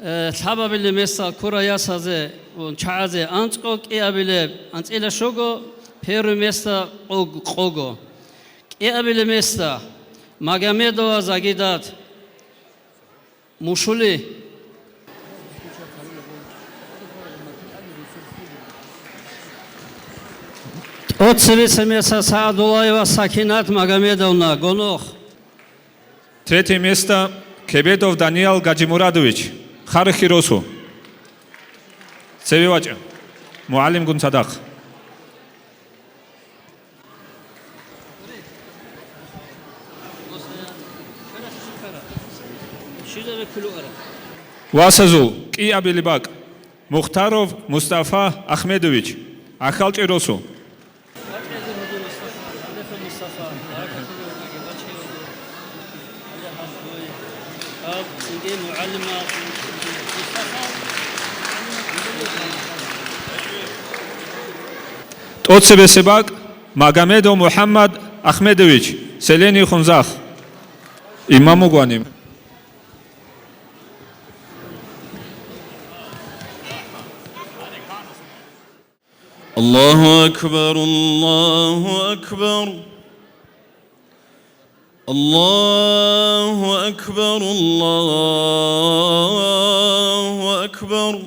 сабабиле места курая сазе чаазе анцко киабиле анцила шого перу места ого киабиле места магомедова загидат мушули Отцевица места Саадулаева Сакинат Магомедовна Гонох. Третье место Кебедов Даниил Гаджимурадович Харахи Росу. Цевивач Муалим Гунсадах. Васазу Киабилибак Мухтаров Мустафа Ахмедович Ахалчи Росу. Тоцебесебак Магомедов Мухаммад Ахмедович Селени Хунзах Имаму Гуаним الله أكبر الله أكبر الله أكبر الله أكبر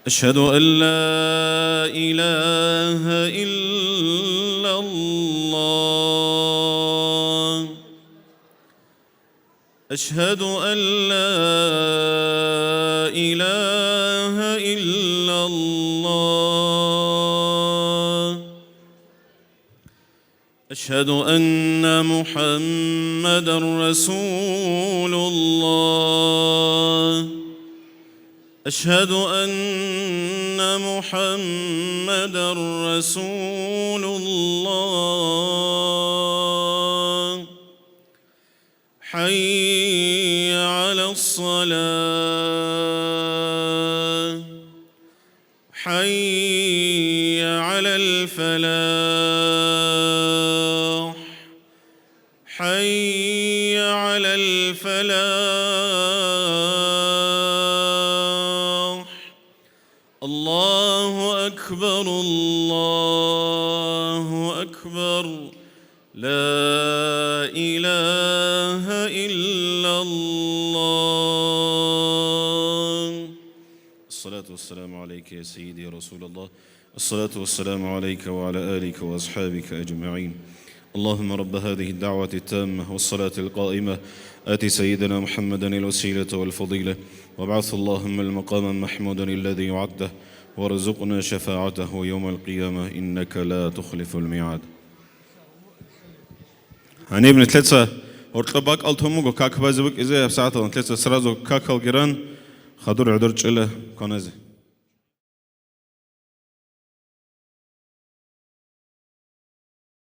أشهد أن لا إله إلا الله أشهد أن لا إله إلا الله أشهد أن محمدًا رسول الله أشهد أن محمدا رسول الله حي على الصلاة حي على الفلاح حي على الفلاح الله أكبر الله أكبر لا إله إلا الله الصلاة والسلام عليك يا سيدي يا رسول الله الصلاة والسلام عليك وعلى آلك وأصحابك أجمعين اللهم رب هذه الدعوة التامة والصلاة القائمة آت سيدنا محمدا الوسيلة والفضيلة وابعث اللهم المقام محمودا الذي وعدته وارزقنا شفاعته يوم القيامة إنك لا تخلف الميعاد أنا ابن ثلاثة ورطباك ألتهمو كاك بازبك إذا ساعة ثلاثة سرازو كاك الجيران خدور عدور تشيله كنازي